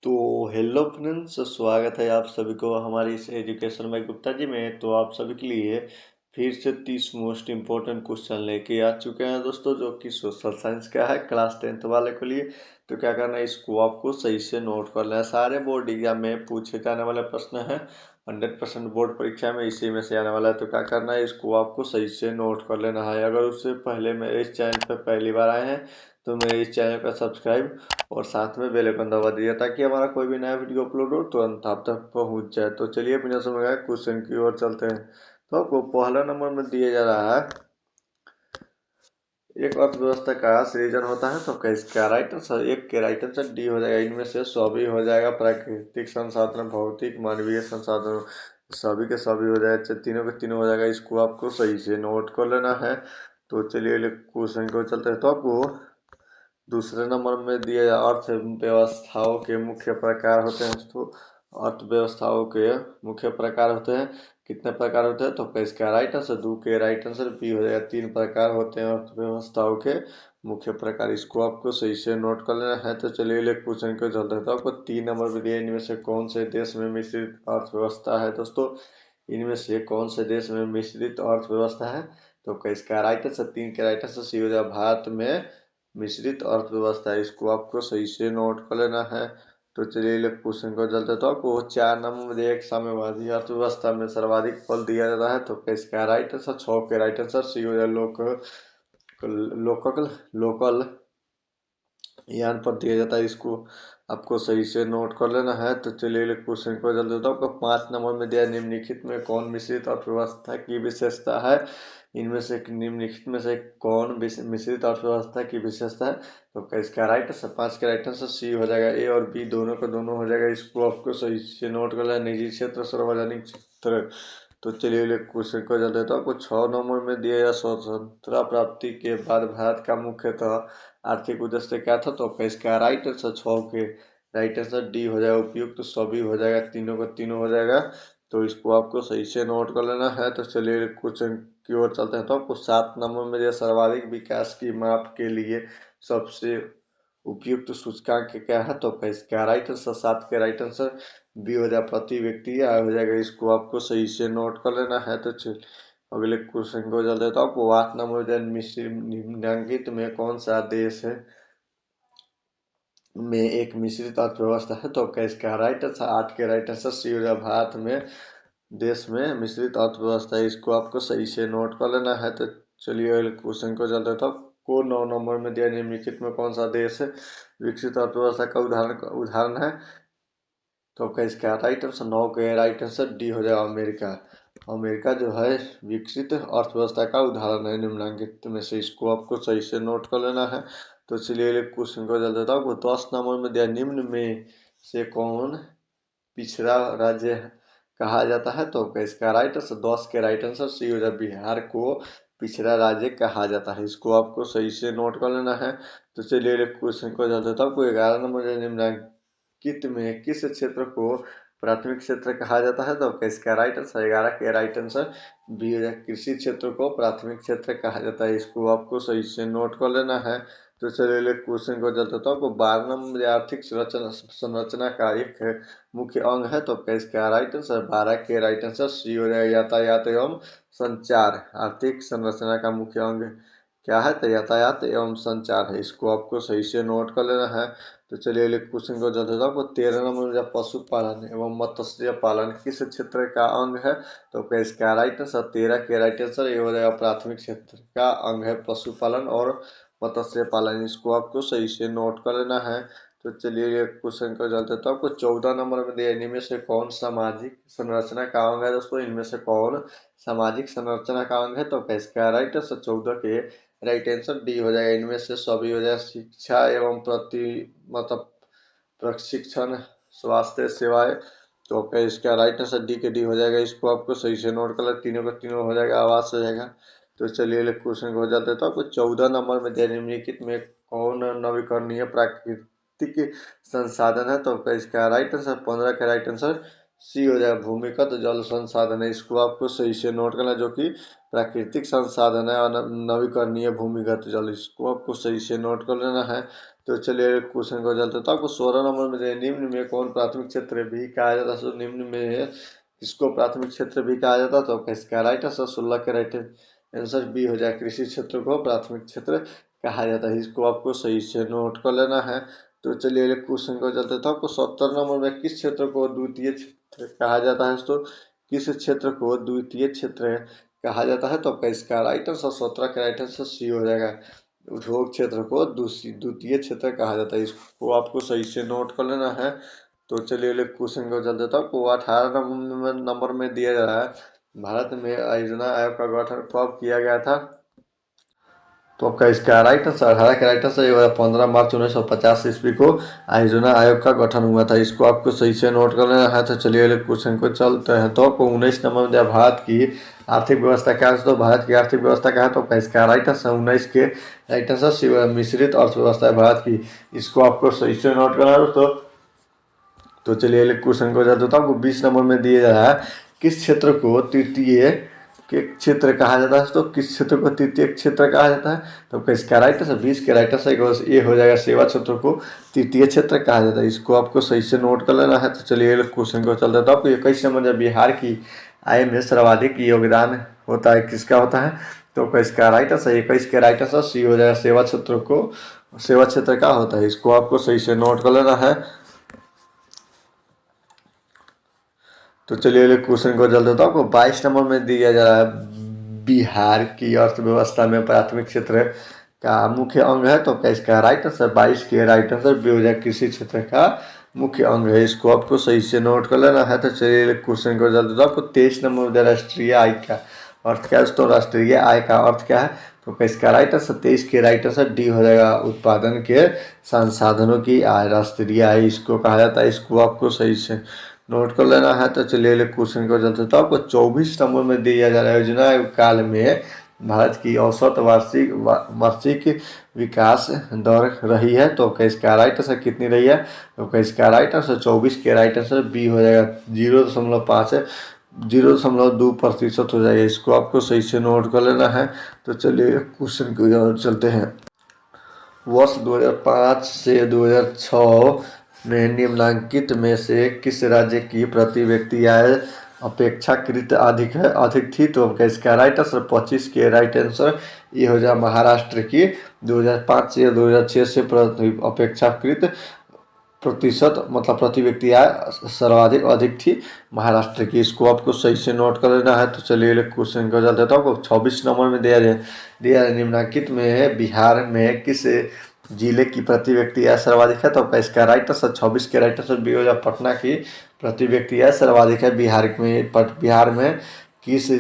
तो hello friends, स्वागत है आप सभी को हमारी इस एजुकेशन बाय गुप्ता जी में। तो आप सभी के लिए फिर से 30 मोस्ट इम्पोर्टेंट क्वेश्चन लेके आ चुके हैं दोस्तों, जो कि सोशल साइंस का है क्लास 10th वाले के लिए। तो क्या करना है, इसको आपको सही से नोट कर लेना है। सारे बोर्ड एग्जाम में पूछे जाने वाले प्रश्न है, 100% बोर्ड परीक्षा में इसी में से आने वाला है। तो क्या करना है, इसको आपको सही से नोट कर लेना है। अगर उससे पहले मेरे इस चैनल पर पहली बार आए हैं तो मेरे इस चैनल का सब्सक्राइब और साथ में बेल आइकन दबा दीजिए, ताकि हमारा कोई भी नया वीडियो अपलोड हो तुरंत आप तक पहुंच जाए। तो चलिए बिना समय गए क्वेश्चन की ओर चलते हैं। तो आपको पहला नंबर में दिया जा रहा है, एक अर्थव्यवस्था का सृजन होता है तो इसका राइट आंसर, एक के राइट आंसर डी हो जाएगा। इनमें से सभी हो जाएगा, प्राकृतिक संसाधन, भौतिक, मानवीय संसाधन, सभी के सभी हो जाएगा, तीनों के तीनों हो जाएगा। इसको आपको सही से नोट कर लेना है। तो चलिए क्वेश्चन को चलते हैं। तो आपको दूसरे नंबर में दिया जाए, अर्थव्यवस्थाओं के मुख्य प्रकार होते हैं। तो अर्थव्यवस्थाओं के मुख्य प्रकार होते हैं, कितने प्रकार होते हैं? तो इसका राइट आंसर दो के राइट आंसर बी हो जाएगा। तीन प्रकार होते हैं अर्थव्यवस्थाओं के मुख्य प्रकार, इसको आपको सही से नोट कर लेना है। तो चलिए क्वेश्चन को चलते हैं। तो आपको 3 नंबर में दिया, इनमें से कौन से देश में मिश्रित अर्थव्यवस्था है? दोस्तों, इनमें से कौन से देश में मिश्रित अर्थव्यवस्था है? तो इसका राइट आंसर, 3 के राइट आंसर सी हो जाएगा, भारत में मिश्रित अर्थव्यवस्था है। इसको आपको सही से नोट कर लेना है। तो चलिए क्वेश्चन को चलते, तो आपको 4 नंबर में एक साम्यवादी अर्थव्यवस्था में सर्वाधिक फल दिया जाता है। तो इसका राइट आंसर, 6 के राइट आंसर सी हो जाएगा, लोकल लोकल यहाँ पर दिया जाता है। इसको आपको सही से नोट कर लेना है। तो चलिए क्वेश्चन को जल्दी बताओ। आपको 5 नंबर में दिया, निम्नलिखित में कौन मिश्रित अर्थव्यवस्था की विशेषता है? इनमें से निम्नलिखित में से कौन मिश्रित अर्थव्यवस्था की विशेषता है? तो इसका राइट आंसर, 5 के राइट आंसर सी हो जाएगा, ए और बी दोनों का दोनों हो जाएगा। इसको आपको सही से नोट कर लेना, निजी क्षेत्र, सार्वजनिक क्षेत्र। तो चलिए क्वेश्चन को जल्दी बताओ। आपको 6 नंबर में दिया या स्वतंत्रता प्राप्ति के बाद भारत का मुख्यतः आर्थिक उद्देश्य क्या था? तो इसका राइट आंसर, 6 के राइट आंसर डी हो जाएगा, उपयुक्त तो सभी हो जाएगा, तीनों का तीनों हो जाएगा। तो इसको आपको सही से नोट कर लेना है। तो चलिए क्वेश्चन की ओर चलते हैं। तो आपको 7 नंबर में दिया, सर्वाधिक विकास की माप के लिए सबसे उपयुक्त सूचकांक क्या है? तो इसका राइट आंसर, 7 के राइट आंसर बी हो जाएगा, प्रति व्यक्ति आय हो जाएगा। इसको आपको सही से नोट कर लेना है। तो अगले क्वेश्चन को चलते हैं। तो आपको 8 नंबर निम्नलिखित में कौन सा देश है में एक मिश्रित अर्थव्यवस्था है? तो इसका राइट आंसर, 8 के राइट आंसर सी हो जाएगा, भारत में देश में मिश्रित अर्थव्यवस्था है। इसको आपको सही से नोट कर लेना है। तो चलिए अगले क्वेश्चन को चलते हैं। तो को 9 नंबर में दिया, निम्नलिखित में कौन सा देश है विकसित अर्थव्यवस्था का उदाहरण है? तो इसका राइट आंसर, 9 के राइट आंसर डी हो जाएगा, अमेरिका। अमेरिका जो है विकसित अर्थव्यवस्था का उदाहरण है निम्नलिखित में से। इसको आपको सही से नोट कर लेना है। तो चलिए क्वेश्चन को चल देता हूँ। 10 नंबर में दिया, निम्न में से कौन पिछड़ा राज्य कहा जाता है? तो इसका राइट आंसर, 10 के राइट आंसर सी हो जाए, बिहार को पिछड़ा राज्य कहा जाता है। इसको आपको सही से नोट कर लेना है। तो चलिए क्वेश्चन को चल देता हूँ। 11 नंबर निम्नलिखित में किस क्षेत्र को प्राथमिक क्षेत्र कहा जाता है? तो इसका राइट आंसर, 11 के राइट आंसर बी हो जाए, कृषि क्षेत्र को प्राथमिक क्षेत्र कहा जाता है। इसको आपको सही से नोट कर लेना है। तो चलिए क्वेश्चन को चलते तो आपको 12 नंबर आर्थिक संरचना का एक मुख्य अंग है। तो इसका राइट आंसर, 12 के राइट आंसर सी हो जाएगा, यातायात एवं संचार। आर्थिक संरचना का मुख्य अंग क्या है? तो यातायात एवं संचार है। इसको आपको सही से नोट कर लेना है। तो चलिए अगले क्वेश्चन को चलते हैं। आपको 13 नंबर में पशुपालन एवं मत्स्य पालन किस क्षेत्र का अंग है? तो इसका राइट आंसर, 13 के राइट आंसर ये हो जाएगा, प्राथमिक क्षेत्र का अंग है पशुपालन और मत्स्य पालन। इसको आपको सही से नोट कर लेना है। तो चलिए क्वेश्चन को चलते हैं। तो आपको 14 नंबर में दिया, इनमें से कौन सामाजिक संरचना का अंग है? दोस्तों, इनमें से कौन सामाजिक संरचना का अंग है? तो इसका राइट आंसर, 14 के राइट आंसर डी हो जाएगा, इनमें से सभी हो जाएगा, शिक्षा एवं मतलब प्रशिक्षण, स्वास्थ्य सेवाएं। तो इसका राइट आंसर डी हो जाएगा। इसको आपको सही से नोट कर, तीनों का तीनों हो जाएगा, आवास हो जाएगा। तो चलिए क्वेश्चन हो जाते हैं। तो आपको 14 नंबर में दिया, निम्नलिखित में कौन नवीकरणीय प्राकृतिक संसाधन है? तो इसका राइट आंसर, 15 का राइट आंसर सी हो जाएगा भूमिगत जल संसाधन है, इसको आपको सही से नोट करना है, जो कि प्राकृतिक संसाधन है और नवीकरणीय भूमिगत जल, इसको आपको सही से नोट कर लेना है। तो चलिए क्वेश्चन को चलते, तो आपको 16 नंबर में निम्न में कौन प्राथमिक क्षेत्र भी कहा जाता है? तो निम्न में इसको प्राथमिक क्षेत्र भी कहा जाता है, तो आपका इसका राइट आंसर 16 के राइट आंसर बी हो जाए, कृषि क्षेत्र को प्राथमिक क्षेत्र कहा जाता है, इसको आपको सही से नोट कर लेना है। तो चलिए अगले क्वेश्चन को चलते, तो आपको 70 नंबर में किस क्षेत्र को द्वितीय क्षेत्र कहा जाता है? तो किस क्षेत्र को द्वितीय क्षेत्र कहा जाता है? तो आपका इसका राइट आंसर 17 का राइट आंसर सी हो जाएगा, उद्योग क्षेत्र को द्वितीय क्षेत्र कहा जाता है, इसको आपको सही से नोट कर लेना है। तो चलिए अगले क्वेश्चन को चल देता हूँ। आपको 18 नंबर में दिया जा रहा है, भारत में योजना आयोग का गठन कब किया गया था? तो आपका इसका राइट आंसर 18 का राइट आंसर ये होगा 15 मार्च 1950 ईस्वी को योजना आयोग का गठन हुआ था, इसको आपको सही से नोट कर लेना है। तो चलिए अगले क्वेश्चन को चलते हैं। तो आपको 19 नंबर में दिया भारत की आर्थिक व्यवस्था क्या है? तो भारत की आर्थिक व्यवस्था क्या है? तो आपका इसका राइट आंसर 19 के राइट आंसर मिश्रित अर्थव्यवस्था है भारत की, इसको आपको सही से नोट करना है दोस्तों। तो चलिए अगले क्वेश्चन को चलते, तो आपको 20 नंबर में दिया जा रहा है, किस क्षेत्र को तृतीय के क्षेत्र कहा जाता है? तो किस क्षेत्र को तृतीय क्षेत्र कहा जाता है? तो इसका राइट आंसर 20 के राइट आंसर ये हो जाएगा, सेवा क्षेत्र को तृतीय क्षेत्र कहा जाता है, इसको आपको सही से नोट कर लेना है। तो चलिए क्वेश्चन को चलते, तो आपको 21 नंबर बिहार की आय में सर्वाधिक योगदान होता है, किसका होता है? तो इसका राइट आंसर 21 के राइट आंसर सी हो जाएगा, सेवा क्षेत्र को सेवा क्षेत्र का होता है, इसको आपको सही से नोट कर लेना है। तो चलिए अगले क्वेश्चन को जल्द देता हूँ। आपको 22 नंबर में दिया जा रहा है, बिहार की अर्थव्यवस्था में प्राथमिक क्षेत्र का मुख्य अंग है, तो क्या इसका राइट आंसर 22 के राइट आंसर बी हो जाए, कृषि क्षेत्र का मुख्य अंग है, इसको आपको सही से नोट कर लेना है। तो चलिए क्वेश्चन को जल्द देता हूँ। आपको 23 नंबर में राष्ट्रीय आय का अर्थ क्या है? तो राष्ट्रीय आय का अर्थ क्या है? तो इसका राइट आंसर 23 के राइट आंसर डी हो जाएगा, उत्पादन के संसाधनों की आय राष्ट्रीय आय इसको कहा जाता है, इसको आपको सही से नोट कर लेना है। तो चलिए अगले क्वेश्चन को चलते, तो आपको 24 नंबर में दिया जा रहा है, योजना काल में भारत की औसत वार्षिक विकास दर रही है, तो इसका राइट आंसर कितनी रही है? तो इसका राइट आंसर 24 के राइट आंसर बी हो जाएगा, 0.5 है, 0.2% हो जाएगा, इसको आपको सही से नोट कर लेना है। तो चलिए क्वेश्चन की ओर चलते हैं। वर्ष 2005 से 2006 में निम्नलिखित में से किस राज्य की प्रति व्यक्ति आय अपेक्षाकृत अधिक थी? तो हमका इसका राइट आंसर 25 के राइट आंसर ये हो जाए, महाराष्ट्र की 2005 से 2006 से अपेक्षाकृत प्रतिशत मतलब प्रति व्यक्ति आय सर्वाधिक अधिक थी महाराष्ट्र की, इसको आपको सही से नोट कर लेना है। तो चलिए क्वेश्चन को चल देता हूँ। 26 नंबर में दिया निम्नलिखित में बिहार में किस जिले की प्रति व्यक्ति आय सर्वाधिक है? तो आपका इसका राइट आंसर 26 के राइट आंसर बी हो जाए, पटना की प्रति व्यक्ति आय सर्वाधिक है बिहार में किस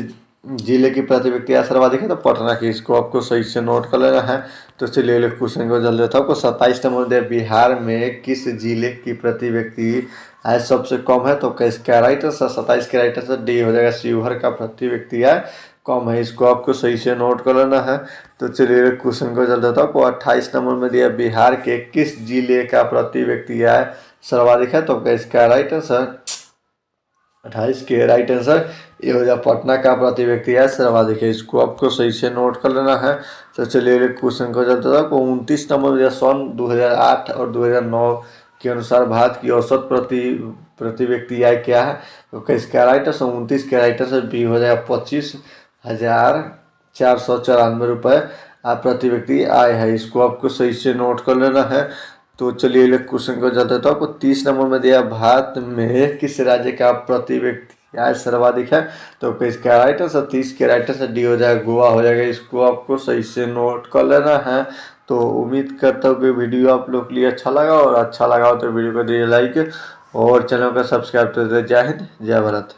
जिले की प्रति व्यक्ति आय सर्वाधिक है? तो पटना की, इसको आपको सही से नोट कर लेना है। तो चलिए अगले क्वेश्चन को जल्द देता हूँ। 27 नंबर दे बिहार में किस जिले की प्रति व्यक्ति आय सबसे कम है? तो इसका राइट आंसर 27 के राइट आंसर डी हो जाएगा, शिवहर का प्रति व्यक्ति आय कम है, इसको आपको सही से नोट कर लेना है। तो चलिए क्वेश्चन को जल्द देता हूँ। आपको 28 नंबर में दिया बिहार के किस जिले का प्रति व्यक्ति आय सर्वाधिक है? तो इसका राइट आंसर 28 के राइट आंसर ये हो जाए, पटना का प्रति व्यक्ति आय सर्वाधिक है, इसको आपको सही से नोट कर लेना है। तो चलिए क्वेश्चन को चलता था। 29 नंबर सन 2008 और 2009 के अनुसार भारत की औसत प्रति व्यक्ति आय क्या है? तो इसका राइट आंसर 29 के राइट आंसर बी हो जाएगा, 25,494 रुपये प्रति व्यक्ति आय है, इसको आपको सही से नोट कर लेना है। तो चलिए क्वेश्चन को जाते तो आपको 30 नंबर में दिया, भारत में किस राज्य का प्रति व्यक्ति आय सर्वाधिक है? तो इसका राइट आंसर 30 के राइट आंसर डी हो जाएगा, गोवा हो जाएगा, इसको आपको सही से नोट कर लेना है। तो उम्मीद करता हूँ कि वीडियो आप लोग के लिए अच्छा लगा, और अच्छा लगा हो तो वीडियो को दीजिए लाइक और चैनल को सब्सक्राइब कर दीजिए। जय हिंद, जय भारत।